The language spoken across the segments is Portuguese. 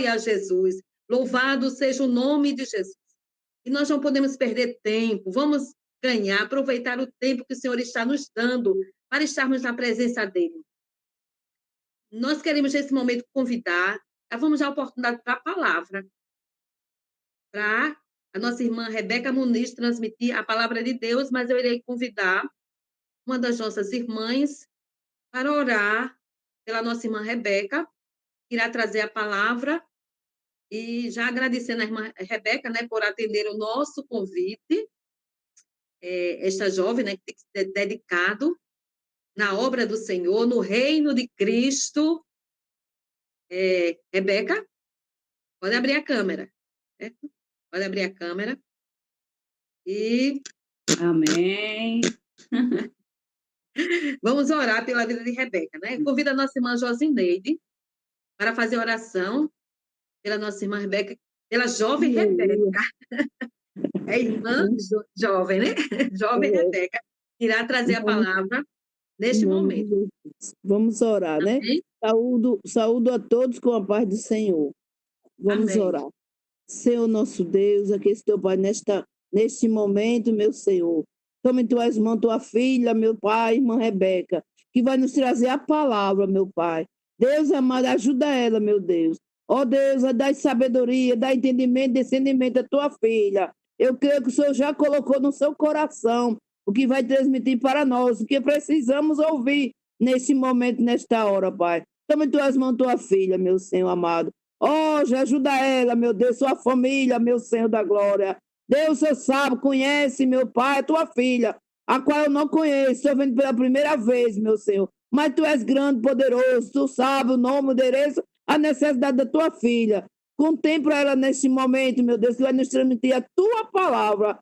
a Jesus. Louvado seja o nome de Jesus. E nós não podemos perder tempo. Vamos ganhar, aproveitar o tempo que o Senhor está nos dando para estarmos na presença dele. Nós queremos, nesse momento, convidar, vamos dar a oportunidade para a palavra, para a nossa irmã Rebeca Muniz transmitir a palavra de Deus, mas eu irei convidar uma das nossas irmãs para orar pela nossa irmã Rebeca, que irá trazer a palavra, e já agradecendo a irmã Rebeca, né, por atender o nosso convite, esta jovem, né, que tem que ser dedicado na obra do Senhor, no reino de Cristo. Rebeca, pode abrir a câmera. Certo? Pode abrir a câmera. E... Amém. Vamos orar pela vida de Rebeca, né? Convido a nossa irmã Josineide para fazer oração pela nossa irmã Rebeca, pela jovem Rebeca. É irmã jovem, né? Jovem Rebeca, irá trazer a palavra neste momento. Vamos orar, né? Amém? Saúdo a todos com a paz do Senhor. Vamos Amém. orar. Senhor nosso Deus, aqui esse teu Pai, neste momento, meu Senhor. Tome em tuas mãos tua filha, meu Pai, irmã Rebeca, que vai nos trazer a palavra, meu Pai. Deus amado, ajuda ela, meu Deus. Ó Deus, dá sabedoria, dá entendimento, discernimento à tua filha. Eu creio que o Senhor já colocou no seu coração o que vai transmitir para nós, o que precisamos ouvir nesse momento, nesta hora, Pai. Tome em tuas mãos tua filha, meu Senhor amado. Oh, já ajuda ela, meu Deus, sua família, meu Senhor da glória. Deus, você sabe, conhece, meu Pai, a tua filha, a qual eu não conheço, estou vendo pela primeira vez, meu Senhor. Mas tu és grande, poderoso, tu sabes o nome, o endereço, a necessidade da tua filha. Contempla ela nesse momento, meu Deus, que vai nos transmitir a tua palavra.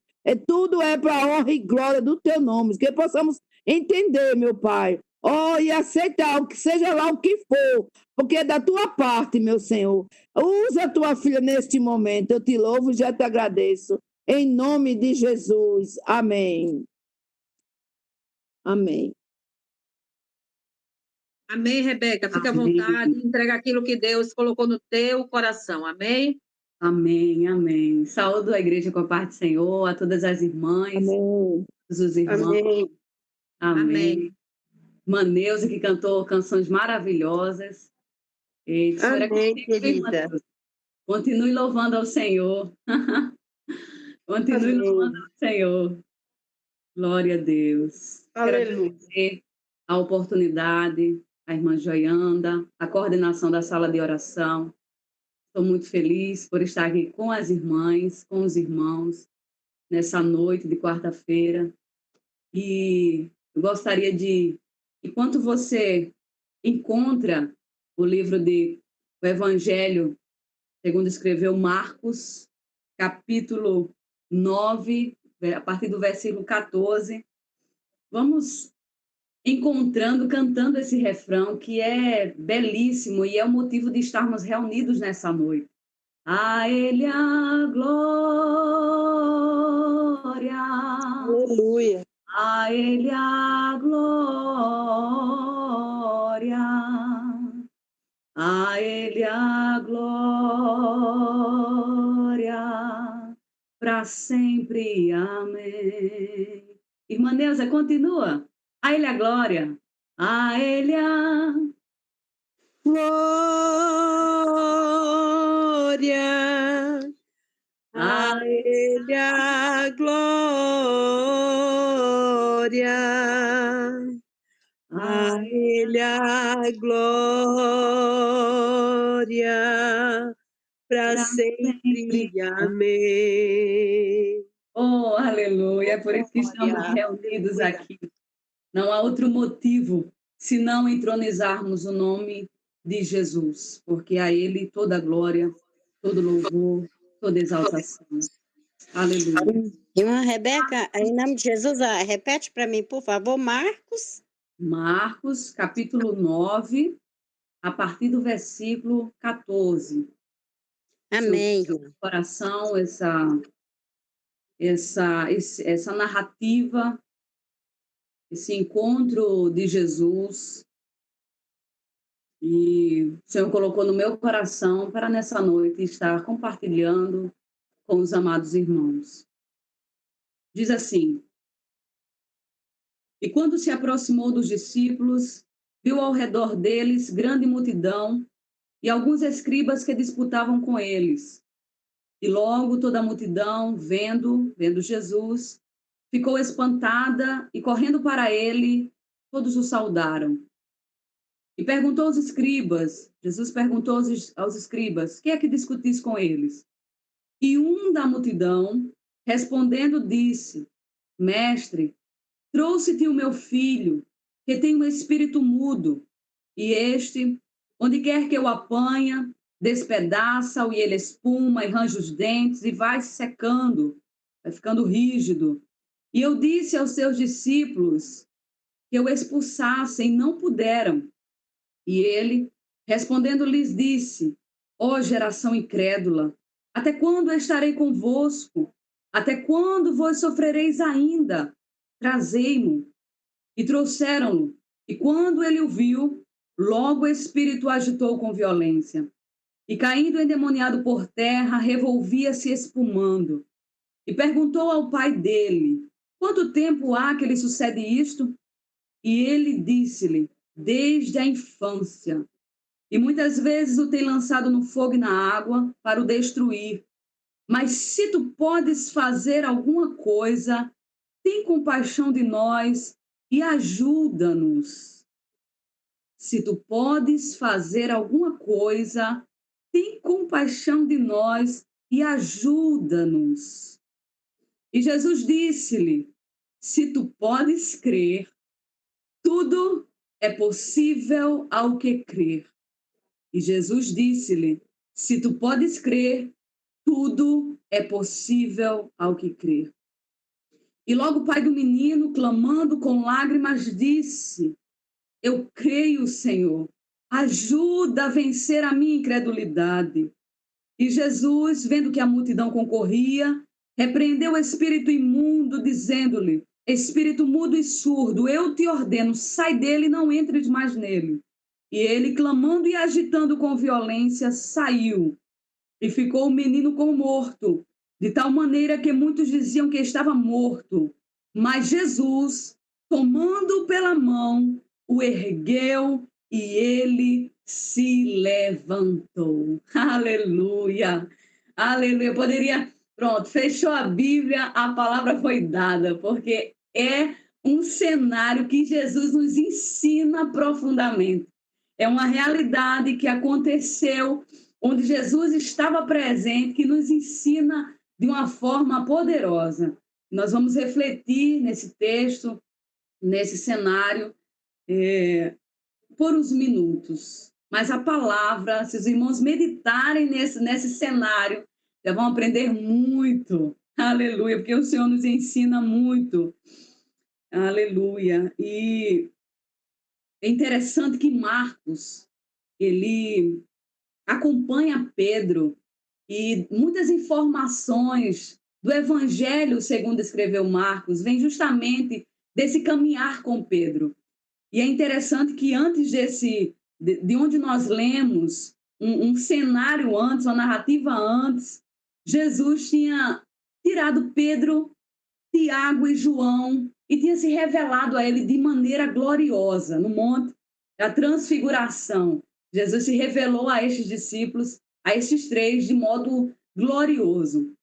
Tudo é para a honra e glória do teu nome, que possamos entender, meu Pai. Oh, e aceitar o que seja lá o que for, porque é da tua parte, meu Senhor. Usa a tua filha neste momento. Eu te louvo e já te agradeço. Em nome de Jesus. Amém. Amém. Amém, Rebeca. Fica à vontade, entrega aquilo que Deus colocou no teu coração. Amém? Amém, amém. Saúdo a igreja com a paz do Senhor, a todas as irmãs, Amém. todos os irmãos. Amém. Amém. Irmã Neuza, que cantou canções maravilhosas. E, Amém, querida. Continue louvando ao Senhor. Continue Amém. louvando ao Senhor. Glória a Deus. Aleluia. Quero agradecer a oportunidade, a irmã Joianda, a coordenação da sala de oração. Estou muito feliz por estar aqui com as irmãs, com os irmãos, nessa noite de quarta-feira. E eu gostaria de, enquanto você encontra o livro o Evangelho, segundo escreveu Marcos, capítulo 9, a partir do versículo 14, vamos encontrando, cantando esse refrão que é belíssimo e é o motivo de estarmos reunidos nessa noite. A Ele a glória. Aleluia. A Ele a glória. A Ele a glória. Para sempre. Amém. Irmã Neuza, continua. A Ele a glória. A Ele a Glória. A Ele a glória. A Ele a glória. Para sempre. Amém. Oh, aleluia. É por isso que estamos reunidos aqui. Não há outro motivo senão entronizarmos o nome de Jesus, porque a Ele toda glória, todo louvor, toda exaltação. Aleluia. Irmã Rebeca, em nome de Jesus, repete para mim, por favor, Marcos. Marcos, capítulo 9, a partir do versículo 14. Amém. Coração, essa narrativa, esse encontro de Jesus E o Senhor colocou no meu coração para nessa noite estar compartilhando com os amados irmãos. Diz assim: e quando se aproximou dos discípulos, viu ao redor deles grande multidão e alguns escribas que disputavam com eles. E logo toda a multidão, vendo Jesus, ficou espantada e, correndo para ele, todos o saudaram. E perguntou aos escribas, Jesus perguntou aos escribas, que é que discutis com eles? E um da multidão, respondendo, disse: Mestre, trouxe-te o meu filho, que tem um espírito mudo, e este, onde quer que eu apanha, despedaça-o e ele espuma e range os dentes e vai se secando, vai ficando rígido. E eu disse aos seus discípulos que eu expulsassem, não puderam. E ele, respondendo, lhes disse: ó geração incrédula, até quando estarei convosco? Até quando vos sofrereis ainda? Trazei-mo. E trouxeram-no. E quando ele o viu, logo o espírito o agitou com violência. E caindo endemoniado por terra, revolvia-se espumando. E perguntou ao pai dele: quanto tempo há que lhe sucede isto? E ele disse-lhe: desde a infância. E muitas vezes o tem lançado no fogo e na água para o destruir. Mas se tu podes fazer alguma coisa, tem compaixão de nós e ajuda-nos. Se tu podes fazer alguma coisa, tem compaixão de nós e ajuda-nos. E Jesus disse-lhe: se tu podes crer, tudo é possível ao que crer. E Jesus disse-lhe: se tu podes crer, tudo é possível ao que crer. E logo o pai do menino, clamando com lágrimas, disse: eu creio, Senhor, ajuda a vencer a minha incredulidade. E Jesus, vendo que a multidão concorria, repreendeu o espírito imundo, dizendo-lhe: espírito mudo e surdo, eu te ordeno, sai dele e não entres mais nele. E ele, clamando e agitando com violência, saiu. E ficou o menino como morto, de tal maneira que muitos diziam que estava morto. Mas Jesus, tomando-o pela mão, o ergueu e ele se levantou. Aleluia! Aleluia! Pronto, fechou a Bíblia, a palavra foi dada, porque é um cenário que Jesus nos ensina profundamente. É uma realidade que aconteceu, onde Jesus estava presente, que nos ensina de uma forma poderosa. Nós vamos refletir nesse texto, nesse cenário, por uns minutos. Mas a palavra, se os irmãos meditarem nesse cenário, já vão aprender muito. Aleluia, porque o Senhor nos ensina muito. Aleluia. E é interessante que Marcos, ele acompanha Pedro e muitas informações do Evangelho, segundo escreveu Marcos, vem justamente desse caminhar com Pedro. E é interessante que antes de onde nós lemos, um cenário antes, uma narrativa antes, Jesus tinha tirado Pedro, Tiago e João e tinha se revelado a ele de maneira gloriosa no Monte da Transfiguração. Jesus se revelou a estes discípulos, a estes três, de modo glorioso.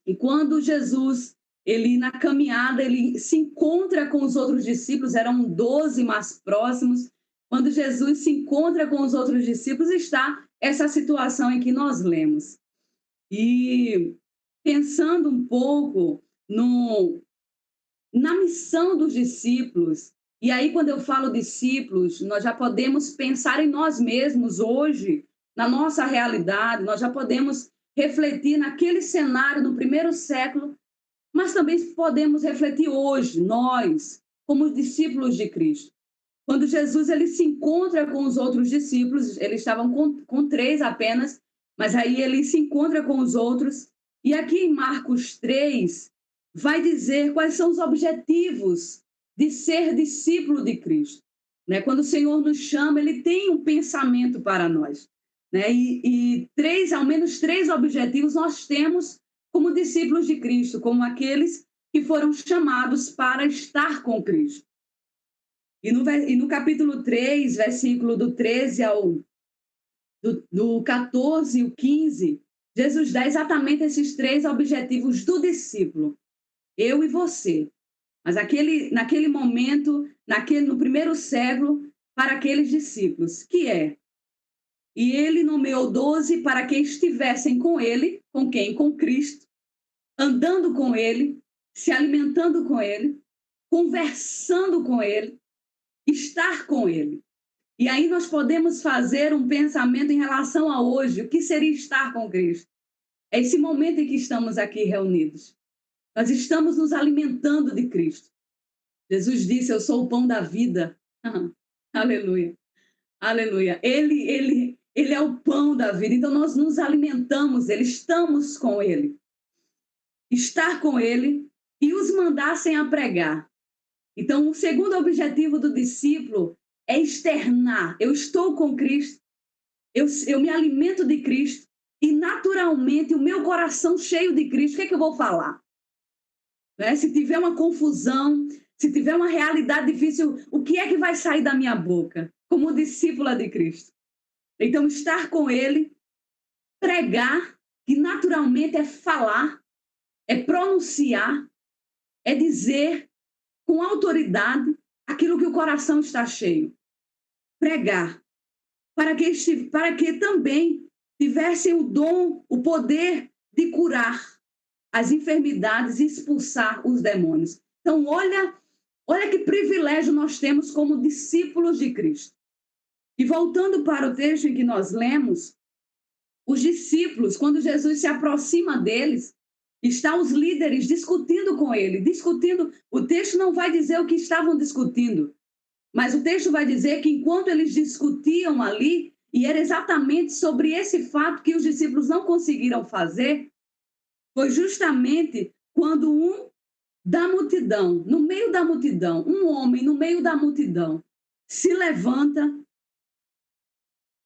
E quando Jesus, ele na caminhada, ele se encontra com os outros discípulos, eram 12 mais próximos. Quando Jesus se encontra com os outros discípulos, está essa situação em que nós lemos. E pensando um pouco na missão dos discípulos, e aí quando eu falo discípulos, nós já podemos pensar em nós mesmos hoje, na nossa realidade, nós já podemos refletir naquele cenário do primeiro século, mas também podemos refletir hoje, nós, como discípulos de Cristo. Quando Jesus ele se encontra com os outros discípulos, eles estavam com 3 apenas, mas aí ele se encontra com os outros, e aqui em Marcos 3, vai dizer quais são os objetivos de ser discípulo de Cristo. né? Quando o Senhor nos chama, ele tem um pensamento para nós, né? E ao menos três objetivos nós temos como discípulos de Cristo, como aqueles que foram chamados para estar com Cristo. E no capítulo 3, versículo do 13 do 14 e o 15, Jesus dá exatamente esses três objetivos do discípulo, eu e você. Mas naquele momento, no primeiro século, para aqueles discípulos, que é: e ele nomeou 12 para que estivessem com ele, com quem? Com Cristo, andando com ele, se alimentando com ele, conversando com ele, estar com ele. E aí nós podemos fazer um pensamento em relação a hoje, o que seria estar com Cristo? É esse momento em que estamos aqui reunidos. Nós estamos nos alimentando de Cristo. Jesus disse, eu sou o pão da vida. Aleluia. Aleluia. Ele é o pão da vida. Então nós nos alimentamos dele, estamos com ele. Estar com ele e os mandassem a pregar. Então o segundo objetivo do discípulo é externar. Eu estou com Cristo, eu me alimento de Cristo e naturalmente o meu coração cheio de Cristo, o que é que eu vou falar? Né? Se tiver uma confusão, se tiver uma realidade difícil, o que é que vai sair da minha boca como discípula de Cristo? Então estar com ele, pregar, que naturalmente é falar, é pronunciar, é dizer com autoridade aquilo que o coração está cheio. Pregar, para que também tivessem o dom, o poder de curar as enfermidades e expulsar os demônios. Então, olha que privilégio nós temos como discípulos de Cristo. E voltando para o texto em que nós lemos, os discípulos, quando Jesus se aproxima deles, estão os líderes discutindo com ele, o texto não vai dizer o que estavam discutindo, mas o texto vai dizer que enquanto eles discutiam ali, e era exatamente sobre esse fato que os discípulos não conseguiram fazer, foi justamente quando da multidão, no meio da multidão, um homem no meio da multidão, se levanta,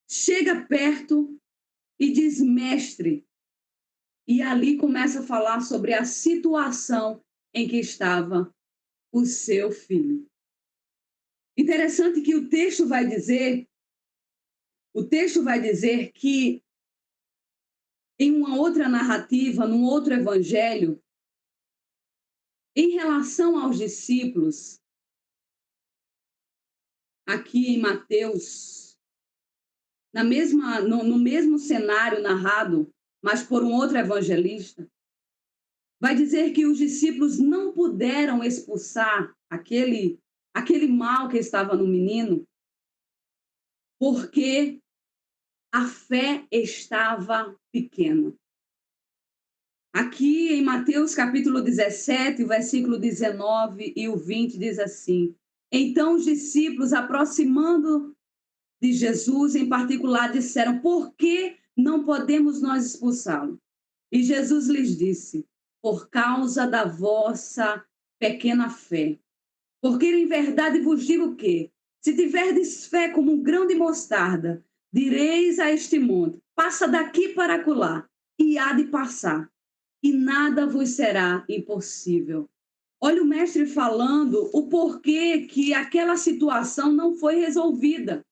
chega perto e diz, mestre, e ali começa a falar sobre a situação em que estava o seu filho. Interessante que o texto vai dizer que em uma outra narrativa, num outro evangelho, em relação aos discípulos, aqui em Mateus, no mesmo cenário narrado, mas por um outro evangelista, vai dizer que os discípulos não puderam expulsar aquele mal que estava no menino, porque a fé estava pequena. Aqui em Mateus capítulo 17, o versículo 19 e o 20 diz assim, então os discípulos, aproximando de Jesus em particular, disseram, por que não podemos nós expulsá-lo? E Jesus lhes disse, por causa da vossa pequena fé. Porque em verdade vos digo que, se tiverdes fé como um grão de mostarda, direis a este monte, passa daqui para acolá, e há de passar, e nada vos será impossível. Olha o mestre falando o porquê que aquela situação não foi resolvida.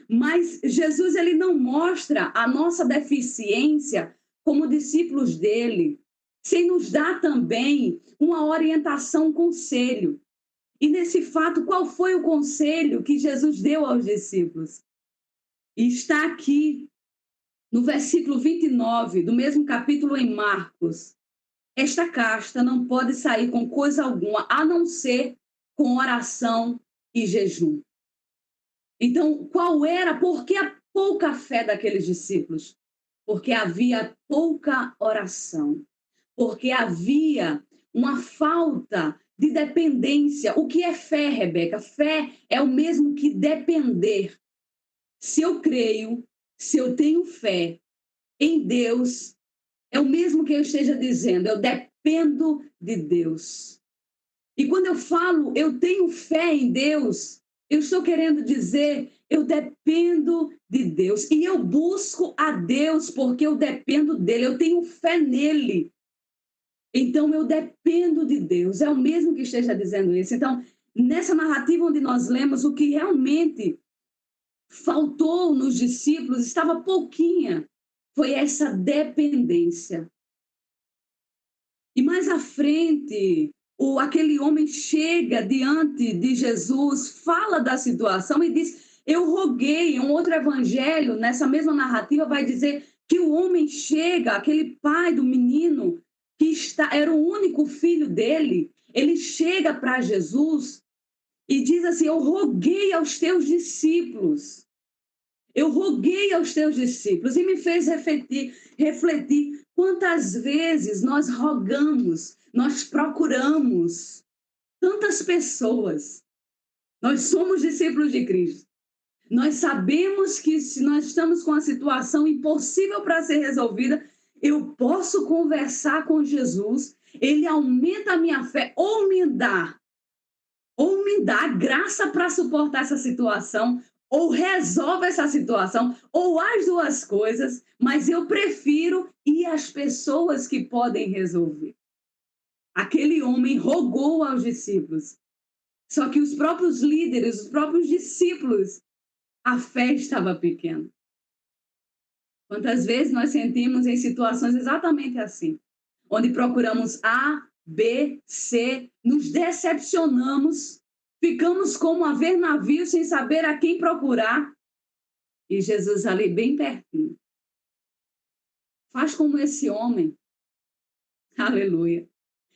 Mas Jesus ele não mostra a nossa deficiência como discípulos dele, sem nos dar também uma orientação, um conselho. E nesse fato, qual foi o conselho que Jesus deu aos discípulos? E está aqui no versículo 29 do mesmo capítulo em Marcos. Esta casta não pode sair com coisa alguma, a não ser com oração e jejum. Então, por que a pouca fé daqueles discípulos? Porque havia pouca oração, porque havia uma falta de dependência. O que é fé, Rebeca? Fé é o mesmo que depender. Se eu creio, se eu tenho fé em Deus, é o mesmo que eu esteja dizendo, eu dependo de Deus. E quando eu falo, eu tenho fé em Deus, Eu estou querendo dizer, eu dependo de Deus. E eu busco a Deus porque eu dependo dele. Eu tenho fé nele. Então, eu dependo de Deus. É o mesmo que esteja dizendo isso. Então, nessa narrativa onde nós lemos, o que realmente faltou nos discípulos, estava pouquinha, foi essa dependência. E mais à frente, aquele homem chega diante de Jesus, fala da situação e diz, eu roguei. Um outro evangelho, nessa mesma narrativa, vai dizer que o homem chega, aquele pai do menino, era o único filho dele, ele chega para Jesus e diz assim, eu roguei aos teus discípulos. Eu roguei aos teus discípulos e me fez refletir quantas vezes nós rogamos, nós procuramos tantas pessoas. Nós somos discípulos de Cristo. Nós sabemos que se nós estamos com uma situação impossível para ser resolvida, eu posso conversar com Jesus, ele aumenta a minha fé ou me dá graça para suportar essa situação, ou resolve essa situação, ou as duas coisas, mas eu prefiro ir às pessoas que podem resolver. Aquele homem rogou aos discípulos, só que os próprios líderes, os próprios discípulos, a fé estava pequena. Quantas vezes nós sentimos em situações exatamente assim, onde procuramos A, B, C, nos decepcionamos, ficamos como a ver navio sem saber a quem procurar. E Jesus ali bem pertinho. Faz como esse homem. Aleluia.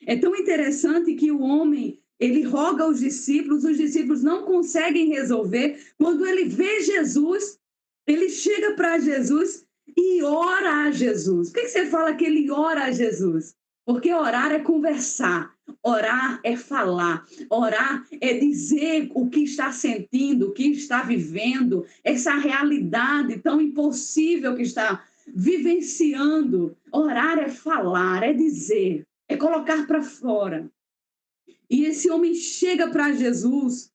É tão interessante que o homem, ele roga aos discípulos, os discípulos não conseguem resolver. Quando ele vê Jesus, ele chega para Jesus e ora a Jesus. Por que você fala que ele ora a Jesus? Porque orar é conversar, orar é falar, orar é dizer o que está sentindo, o que está vivendo, essa realidade tão impossível que está vivenciando. Orar é falar, é dizer, é colocar para fora. E esse homem chega para Jesus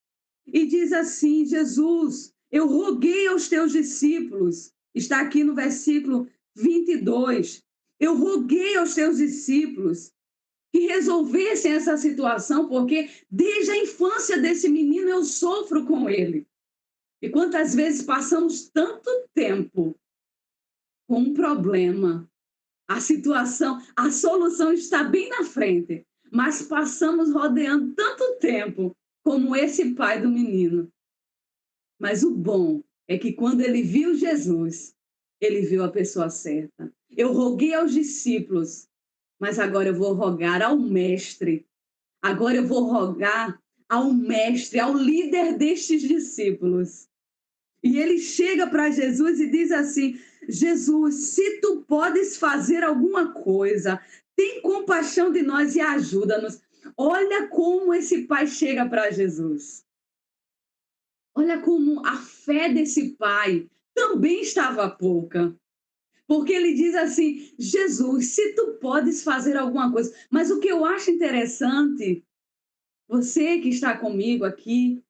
e diz assim, Jesus, eu roguei aos teus discípulos, está aqui no versículo 22, eu roguei aos teus discípulos que resolvessem essa situação, porque desde a infância desse menino eu sofro com ele. E quantas vezes passamos tanto tempo com um problema, a situação, a solução está bem na frente, mas passamos rodeando tanto tempo como esse pai do menino. Mas o bom é que quando ele viu Jesus, ele viu a pessoa certa. Eu roguei aos discípulos, mas agora eu vou rogar ao mestre. Agora eu vou rogar ao mestre, ao líder destes discípulos. E ele chega para Jesus e diz assim, Jesus, se tu podes fazer alguma coisa, tem compaixão de nós e ajuda-nos. Olha como esse pai chega para Jesus. Olha como a fé desse pai também estava pouca. Porque ele diz assim, Jesus, se tu podes fazer alguma coisa. Mas o que eu acho interessante, você que está comigo aqui,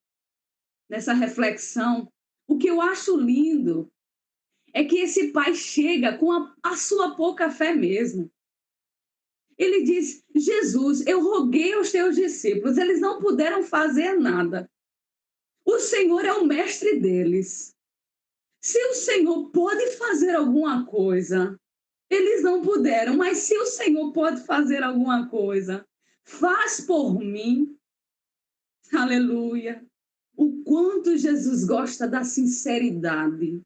nessa reflexão, o que eu acho lindo é que esse pai chega com a sua pouca fé mesmo. Ele diz, Jesus, eu roguei aos teus discípulos, eles não puderam fazer nada. O Senhor é o mestre deles. Se o Senhor pode fazer alguma coisa, eles não puderam, mas se o Senhor pode fazer alguma coisa, faz por mim. Aleluia. O quanto Jesus gosta da sinceridade.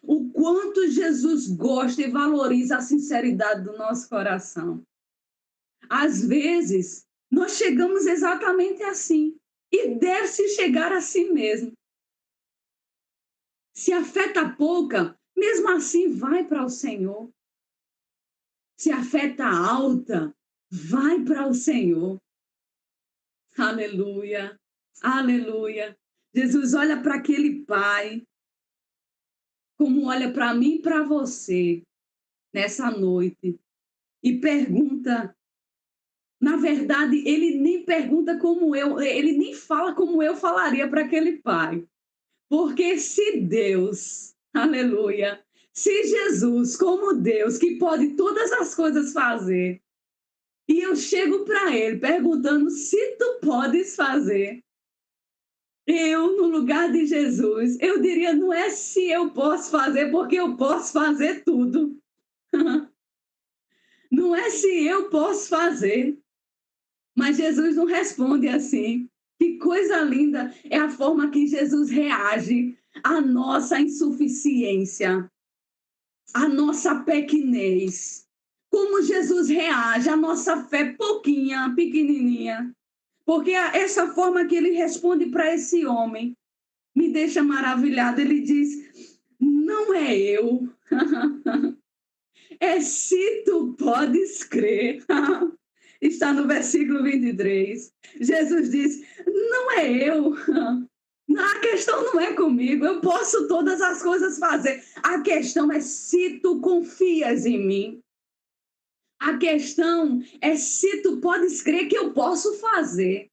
O quanto Jesus gosta e valoriza a sinceridade do nosso coração. Às vezes, nós chegamos exatamente assim. E deve-se chegar assim mesmo. Se a fé está pouca, mesmo assim vai para o Senhor. Se a fé está alta, vai para o Senhor. Aleluia, aleluia. Jesus olha para aquele pai, como olha para mim e para você, nessa noite, e pergunta, Na verdade, ele nem pergunta como ele nem fala como eu falaria para aquele pai. Porque se Deus, aleluia, se Jesus, como Deus, que pode todas as coisas fazer, e eu chego para ele perguntando se tu podes fazer, eu, no lugar de Jesus, eu diria, não é se eu posso fazer, porque eu posso fazer tudo. Não é se eu posso fazer. Mas Jesus não responde assim. Que coisa linda é a forma que Jesus reage à nossa insuficiência, à nossa pequenez. Como Jesus reage à nossa fé pouquinha, pequenininha. Porque essa forma que ele responde para esse homem me deixa maravilhado. Ele diz, não é eu, é se tu podes crer. Está no versículo 23. Jesus diz, não é eu, a questão não é comigo, eu posso todas as coisas fazer. A questão é se tu confias em mim. A questão é se tu podes crer que eu posso fazer.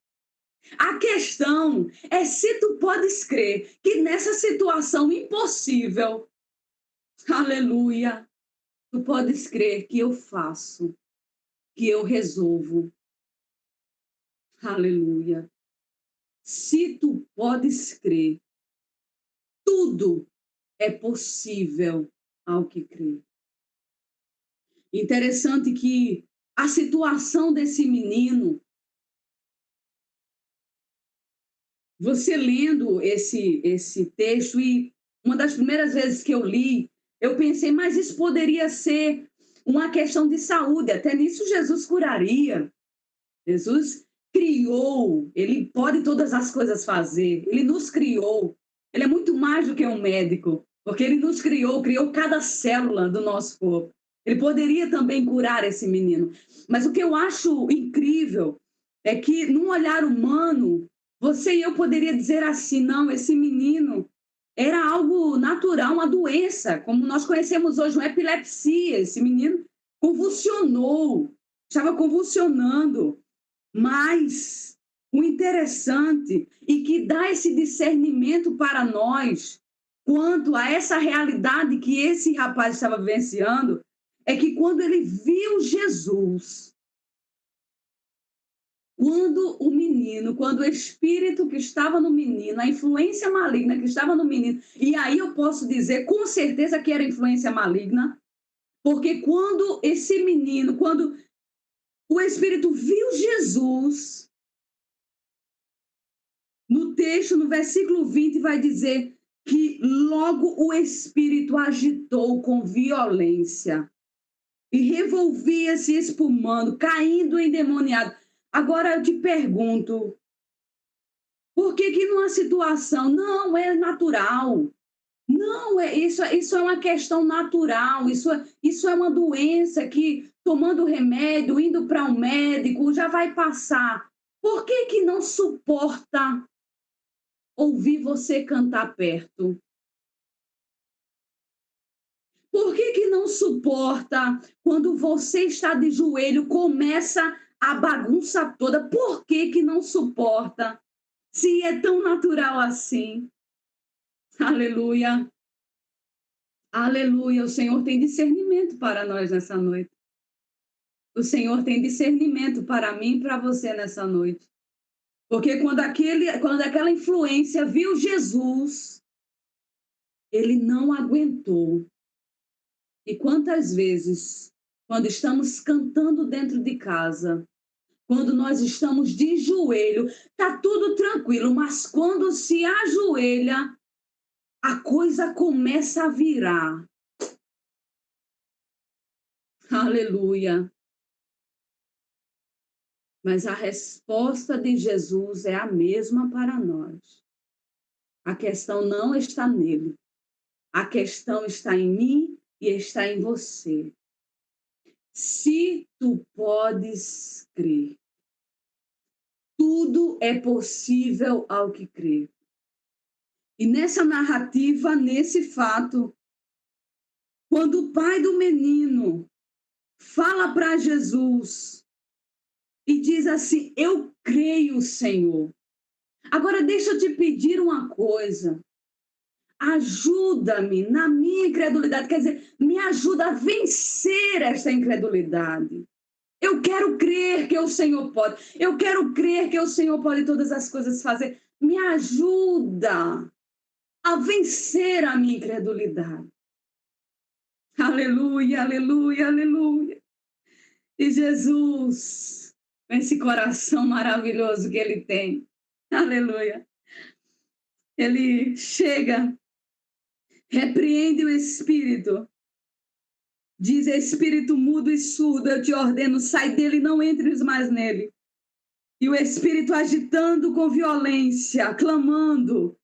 A questão é se tu podes crer que nessa situação impossível, aleluia, tu podes crer que eu faço, que eu resolvo. Aleluia. Se tu podes crer, tudo é possível ao que crê. Interessante que a situação desse menino, você lendo esse texto, e uma das primeiras vezes que eu li, eu pensei, mas isso poderia ser uma questão de saúde, até nisso Jesus curaria. Jesus criou, ele pode todas as coisas fazer, ele nos criou, ele é muito mais do que um médico, porque ele nos criou cada célula do nosso corpo. Ele poderia também curar esse menino. Mas o que eu acho incrível é que, num olhar humano, você e eu poderia dizer assim, não, esse menino era algo natural, uma doença, como nós conhecemos hoje, uma epilepsia. Esse menino convulsionou, estava convulsionando. Mas o interessante e que dá esse discernimento para nós quanto a essa realidade que esse rapaz estava vivenciando é que quando ele viu Jesus, quando o espírito que estava no menino, a influência maligna que estava no menino, e aí eu posso dizer com certeza que era influência maligna, porque quando esse menino, quando o Espírito viu Jesus, no texto, no versículo 20, vai dizer que logo o Espírito agitou com violência e revolvia-se espumando, caindo endemoniado. Agora eu te pergunto, por que numa situação não é natural? Não, isso é uma questão natural, isso é uma doença que, tomando remédio, indo para um médico, já vai passar. Por que não suporta ouvir você cantar perto? Por que não suporta quando você está de joelho, começa a bagunça toda? Por que não suporta? Se é tão natural assim. Aleluia. Aleluia. O Senhor tem discernimento para nós nessa noite. O Senhor tem discernimento para mim e para você nessa noite. Porque quando aquela influência viu Jesus, ele não aguentou. E quantas vezes, quando estamos cantando dentro de casa, quando nós estamos de joelho, está tudo tranquilo, mas quando se ajoelha, a coisa começa a virar. Aleluia. Mas a resposta de Jesus é a mesma para nós. A questão não está nele. A questão está em mim e está em você. Se tu podes crer, tudo é possível ao que crê. E nessa narrativa, nesse fato, quando o pai do menino fala para Jesus e diz assim: eu creio, Senhor. Agora deixa eu te pedir uma coisa. Ajuda-me na minha incredulidade, quer dizer, me ajuda a vencer esta incredulidade. Eu quero crer que o Senhor pode. Eu quero crer que o Senhor pode todas as coisas fazer. Me ajuda a vencer a minha incredulidade. Aleluia, aleluia, aleluia. E Jesus, com esse coração maravilhoso que ele tem, aleluia, ele chega, repreende o espírito, diz: espírito mudo e surdo, eu te ordeno, sai dele e não entres mais nele. E o espírito, agitando com violência, clamando,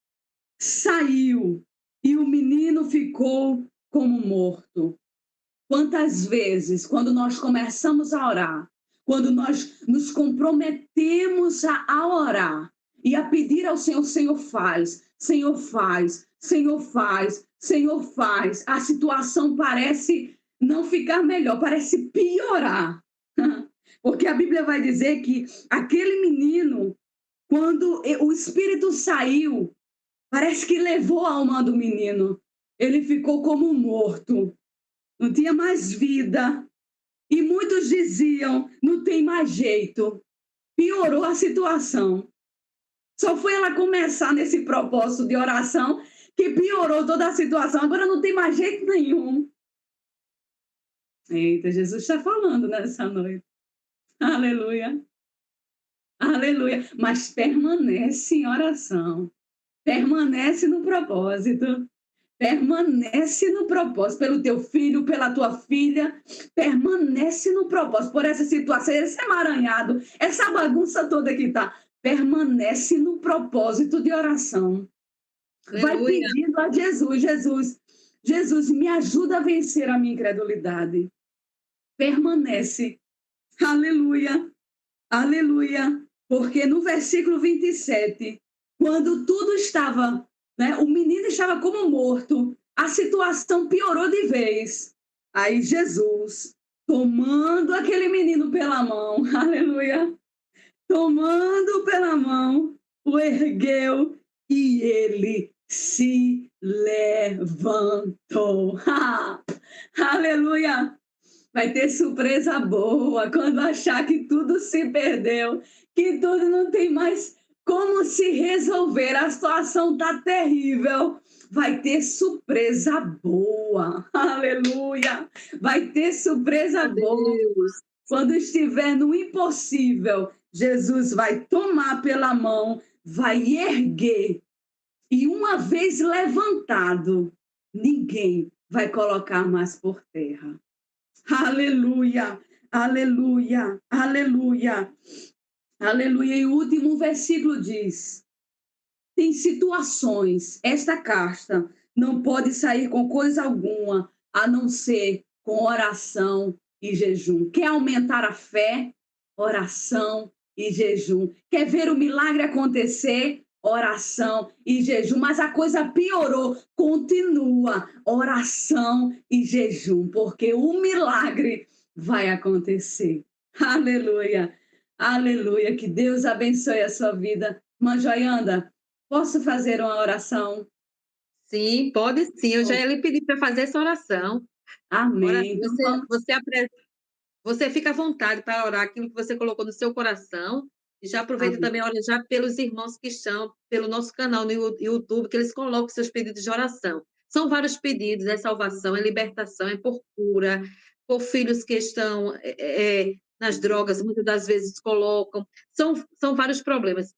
saiu, e o menino ficou como morto. Quantas vezes, quando nós começamos a orar, quando nós nos comprometemos a orar e a pedir ao Senhor: Senhor faz, Senhor faz, Senhor faz, Senhor faz, a situação parece não ficar melhor, parece piorar. Porque a Bíblia vai dizer que aquele menino, quando o espírito saiu, parece que levou a alma do menino. Ele ficou como morto. Não tinha mais vida. E muitos diziam: não tem mais jeito. Piorou a situação. Só foi ela começar nesse propósito de oração que piorou toda a situação. Agora não tem mais jeito nenhum. Eita, Jesus está falando nessa noite. Aleluia. Aleluia. Mas permanece em oração. Permanece no propósito. Permanece no propósito, pelo teu filho, pela tua filha, permanece no propósito, por essa situação, esse emaranhado, essa bagunça toda que está, permanece no propósito de oração. Vai pedindo a Jesus, Jesus, me ajuda a vencer a minha incredulidade. Permanece, aleluia, aleluia, porque no versículo 27, quando tudo estava, o menino estava como morto, a situação piorou de vez. Aí Jesus, tomando aquele menino pela mão, aleluia, tomando pela mão, o ergueu e ele se levantou. Aleluia! Vai ter surpresa boa quando achar que tudo se perdeu, que tudo não tem mais como se resolver, a situação está terrível. Vai ter surpresa boa. Aleluia! Vai ter surpresa boa. Quando estiver no impossível, Jesus vai tomar pela mão, vai erguer. E uma vez levantado, ninguém vai colocar mais por terra. Aleluia! Aleluia! Aleluia! Aleluia. E o último versículo diz: tem situações, esta casta não pode sair com coisa alguma, a não ser com oração e jejum. Quer aumentar a fé? Oração e jejum. Quer ver o milagre acontecer? Oração e jejum. Mas a coisa piorou. Continua. Oração e jejum, porque o milagre vai acontecer. Aleluia. Aleluia, que Deus abençoe a sua vida. Irmã Joianda, posso fazer uma oração? Sim, pode sim. Eu já ia lhe pedir para fazer essa oração. Amém. Você fica à vontade para orar aquilo que você colocou no seu coração. E já aproveita também, olha, já pelos irmãos que estão pelo nosso canal no YouTube, que eles colocam seus pedidos de oração. São vários pedidos, é salvação, é libertação, é por cura, por filhos que estão nas drogas, muitas das vezes colocam. São vários problemas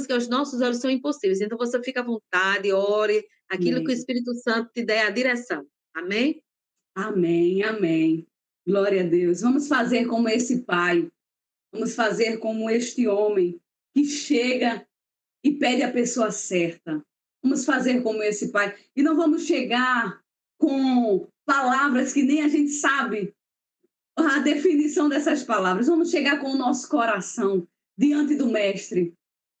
que aos nossos olhos são impossíveis. Então, você fica à vontade, ore, aquilo que o Espírito Santo te der a direção. Amém? Amém, amém. Glória a Deus. Vamos fazer como esse pai. Vamos fazer como este homem que chega e pede a pessoa certa. Vamos fazer como esse pai. E não vamos chegar com palavras que nem a gente sabe a definição dessas palavras. Vamos chegar com o nosso coração diante do Mestre.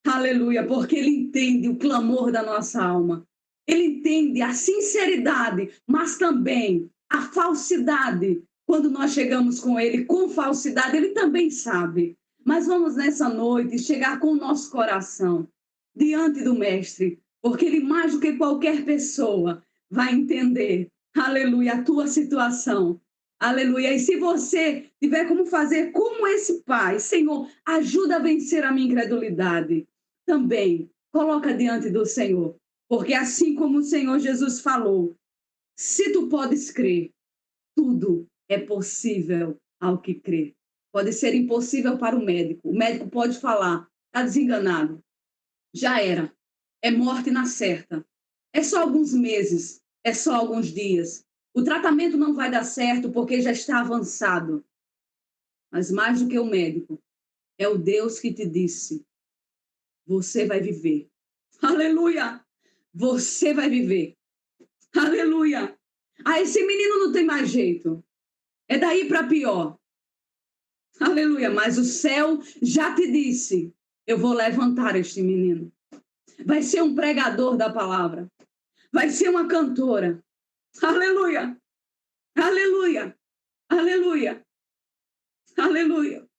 Aleluia, porque ele entende o clamor da nossa alma. Ele entende a sinceridade, mas também a falsidade. Quando nós chegamos com ele com falsidade, ele também sabe. Mas vamos nessa noite chegar com o nosso coração diante do Mestre, porque Ele mais do que qualquer pessoa vai entender, aleluia, a tua situação. Aleluia. E se você tiver como fazer como esse pai, Senhor, ajuda a vencer a minha incredulidade, também coloca diante do Senhor. Porque assim como o Senhor Jesus falou, se tu podes crer, tudo é possível ao que crê. Pode ser impossível para o médico. O médico pode falar, está desenganado. Já era. É morte na certa. É só alguns meses, é só alguns dias. O tratamento não vai dar certo porque já está avançado. Mas mais do que o médico, é o Deus que te disse, você vai viver. Aleluia! Você vai viver. Aleluia! Ah, esse menino não tem mais jeito. É daí para pior. Aleluia! Mas o céu já te disse, eu vou levantar este menino. Vai ser um pregador da palavra. Vai ser uma cantora. Aleluia! Aleluia! Aleluia! Aleluia!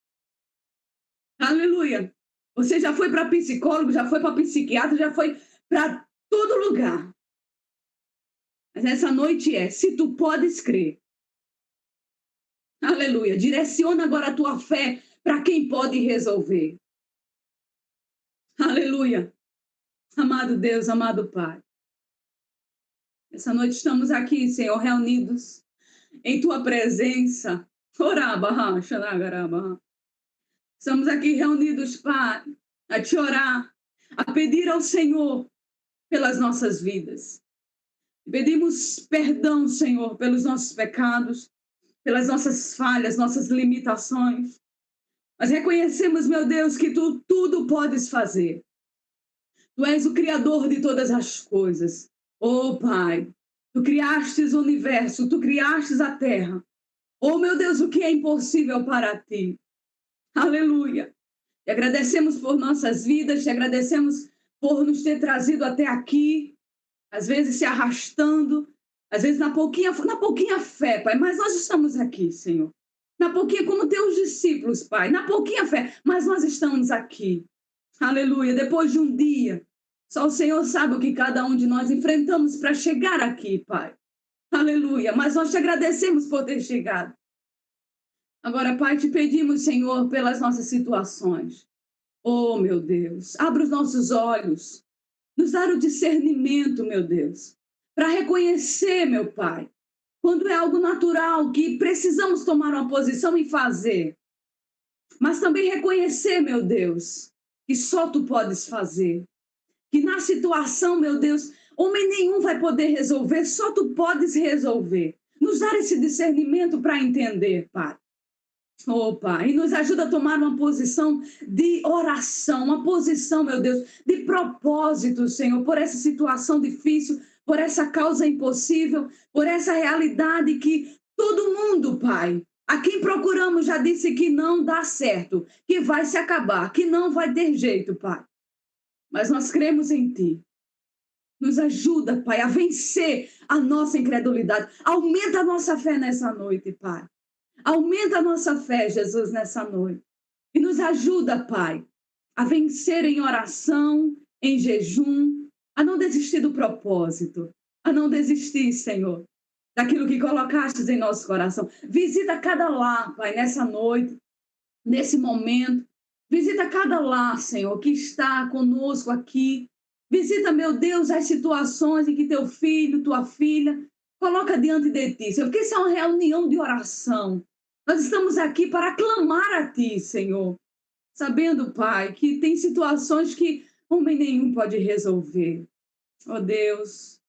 Aleluia! Você já foi para psicólogo, já foi para psiquiatra, já foi para todo lugar. Mas essa noite se tu podes crer. Aleluia! Direciona agora a tua fé para quem pode resolver. Aleluia! Amado Deus, amado Pai. Essa noite estamos aqui, Senhor, reunidos em tua presença. Estamos aqui reunidos, Pai, a te orar, a pedir ao Senhor pelas nossas vidas. Pedimos perdão, Senhor, pelos nossos pecados, pelas nossas falhas, nossas limitações. Mas reconhecemos, meu Deus, que tu tudo podes fazer. Tu és o Criador de todas as coisas. Oh, Pai, tu criastes o universo, tu criastes a terra. Oh, meu Deus, o que é impossível para ti? Aleluia. Te agradecemos por nossas vidas, te agradecemos por nos ter trazido até aqui, às vezes se arrastando, às vezes na pouquinha fé, Pai, mas nós estamos aqui, Senhor. Na pouquinha, como teus discípulos, Pai, na pouquinha fé, mas nós estamos aqui. Aleluia. Depois de um dia, só o Senhor sabe o que cada um de nós enfrentamos para chegar aqui, Pai. Aleluia. Mas nós te agradecemos por ter chegado. Agora, Pai, te pedimos, Senhor, pelas nossas situações. Oh, meu Deus, abre os nossos olhos, nos dá o discernimento, meu Deus, para reconhecer, meu Pai, quando é algo natural que precisamos tomar uma posição e fazer, mas também reconhecer, meu Deus, que só tu podes fazer, que na situação, meu Deus, homem nenhum vai poder resolver, só tu podes resolver. Nos dar esse discernimento para entender, Pai. Oh, Pai, e nos ajuda a tomar uma posição de oração, uma posição, meu Deus, de propósito, Senhor, por essa situação difícil, por essa causa impossível, por essa realidade que todo mundo, Pai, a quem procuramos já disse que não dá certo, que vai se acabar, que não vai ter jeito, Pai. Mas nós cremos em Ti. Nos ajuda, Pai, a vencer a nossa incredulidade. Aumenta a nossa fé nessa noite, Pai. Aumenta a nossa fé, Jesus, nessa noite. E nos ajuda, Pai, a vencer em oração, em jejum, a não desistir do propósito, a não desistir, Senhor, daquilo que colocastes em nosso coração. Visita cada lar, Pai, nessa noite, nesse momento. Visita cada lar, Senhor, que está conosco aqui. Visita, meu Deus, as situações em que teu filho, tua filha, coloca diante de ti, Senhor, porque isso é uma reunião de oração. Nós estamos aqui para clamar a Ti, Senhor, sabendo, Pai, que tem situações que homem nenhum pode resolver. Oh, Deus,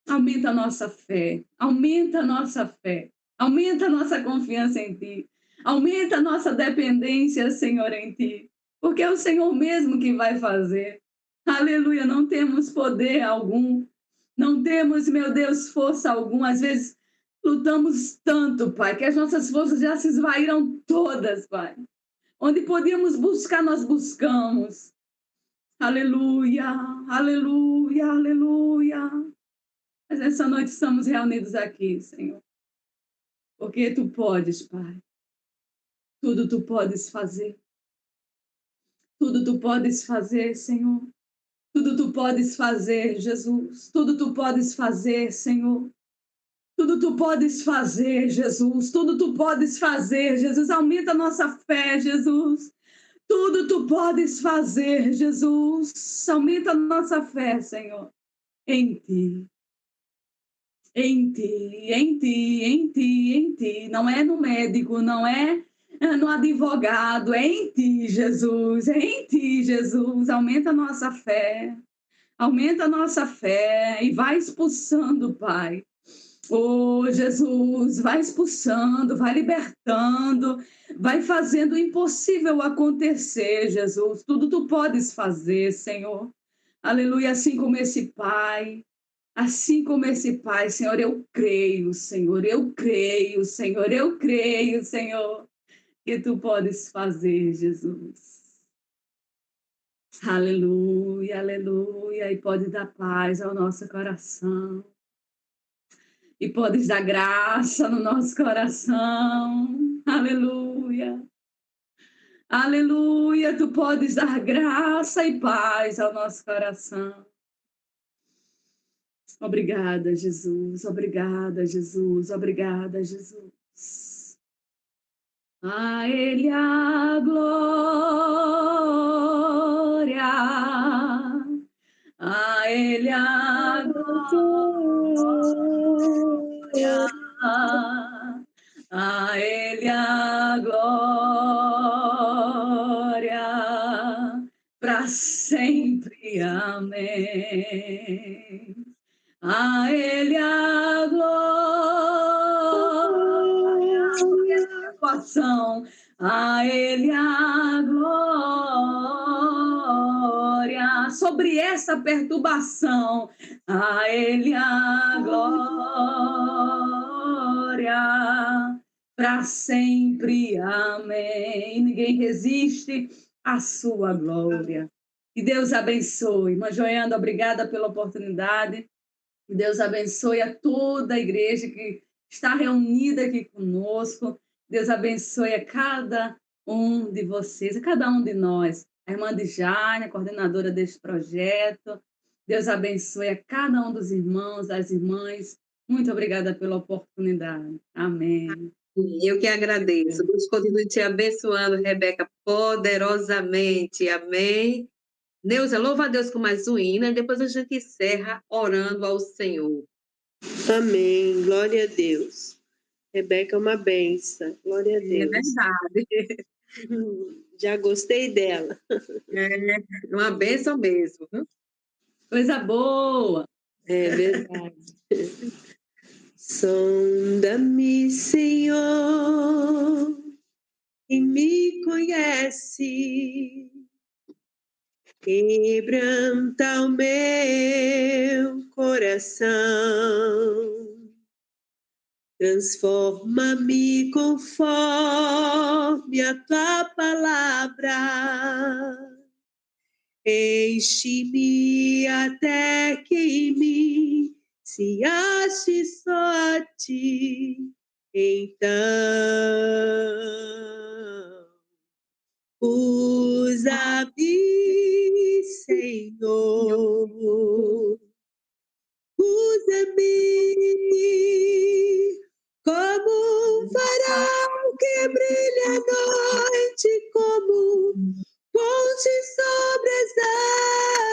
aumenta a nossa fé, aumenta a nossa fé, aumenta a nossa confiança em Ti, aumenta a nossa dependência, Senhor, em Ti, porque é o Senhor mesmo que vai fazer. Aleluia, não temos poder algum, não temos, meu Deus, força alguma, às vezes lutamos tanto, Pai, que as nossas forças já se esvaíram todas, Pai. Onde podíamos buscar, nós buscamos. Aleluia, aleluia, aleluia. Mas essa noite estamos reunidos aqui, Senhor. Porque Tu podes, Pai. Tudo Tu podes fazer. Tudo tu podes fazer, Senhor. Tudo tu podes fazer, Jesus. Tudo tu podes fazer, Senhor. Tudo tu podes fazer, Jesus. Tudo tu podes fazer, Jesus. Aumenta a nossa fé, Jesus. Tudo tu podes fazer, Jesus. Aumenta a nossa fé, Senhor. Em ti. Em ti, em ti, em ti, em ti. Não é no médico, não é no advogado. É em ti, Jesus. É em ti, Jesus. Aumenta a nossa fé. Aumenta a nossa fé e vai expulsando, Pai. Oh, Jesus, vai expulsando, vai libertando, vai fazendo o impossível acontecer, Jesus. Tudo tu podes fazer, Senhor. Aleluia, assim como esse Pai, Senhor, eu creio, Senhor, eu creio, Senhor, eu creio, Senhor, que tu podes fazer, Jesus. Aleluia, aleluia, e pode dar paz ao nosso coração. E podes dar graça no nosso coração. Aleluia. Aleluia. Tu podes dar graça e paz ao nosso coração. Obrigada, Jesus. Obrigada, Jesus. Obrigada, Jesus. A Ele a glória. A Ele a glória. A Ele a glória, para sempre, amém. A Ele a glória, a Ele a glória, sobre essa perturbação, a Ele a glória, para sempre, amém. Ninguém resiste à sua glória. Que Deus abençoe. Irmã Joianda, obrigada pela oportunidade. Que Deus abençoe a toda a igreja que está reunida aqui conosco. Deus abençoe a cada um de vocês, a cada um de nós. A irmã Dijane, a coordenadora deste projeto. Deus abençoe a cada um dos irmãos, das irmãs. Muito obrigada pela oportunidade. Amém. Eu que agradeço. Deus continue te abençoando, Rebeca, poderosamente. Amém. Neuza, louva a Deus com mais um hino, e depois a gente encerra orando ao Senhor. Amém. Glória a Deus. Rebeca é uma benção. Glória a Deus. É verdade. Já gostei dela. É uma bênção mesmo. Coisa boa. É verdade. Sonda-me, Senhor, e me conhece. Quebranta o meu coração, transforma-me conforme a tua palavra, enche-me até que em mim se ache só a ti, então usa-me, Senhor, usa-me como um farol que brilha à noite, como ponte sobre as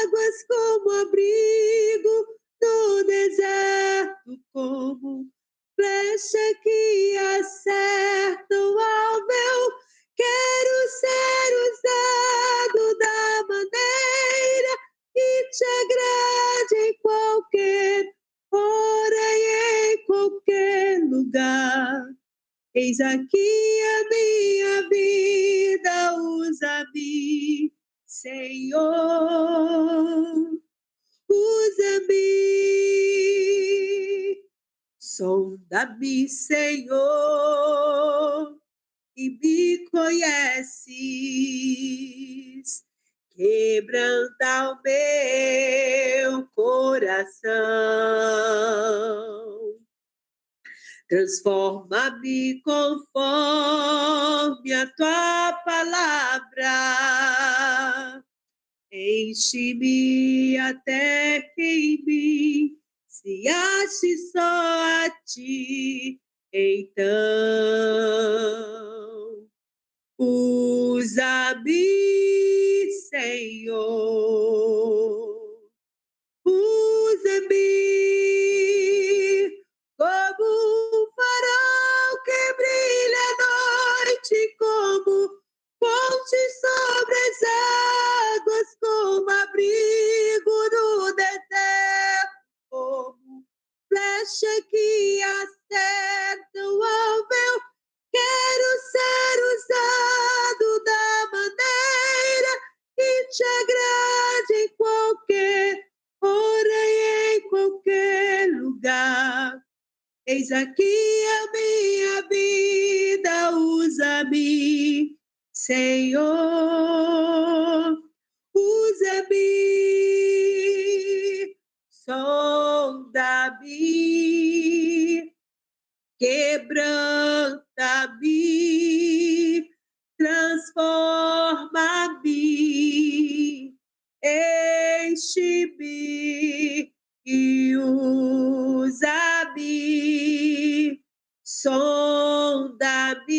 águas, como abrigo no deserto, como flecha que acerta o alvo. Quero ser usado da maneira que te agrade em qualquer hora e em qualquer lugar. Eis aqui a minha vida, usa-me, Senhor, usa-me, sonda-me, Senhor, e me conheces, quebranta o meu coração, transforma-me conforme a tua palavra, Enche-me até que em mim se ache só a ti. Então, usa-me, Senhor. Usa-me como um farol que brilha à noite, como fonte sobre as águas, como abrigo no deserto, como flecha que acerta o alvo. Quero ser usado da maneira que te agrade em qualquer hora e em qualquer lugar. Eis aqui a minha vida, usa-me, Senhor, usa-me, sonda-me, quebranta-me, transforma-me, enche-me e usa-me, sonda-me,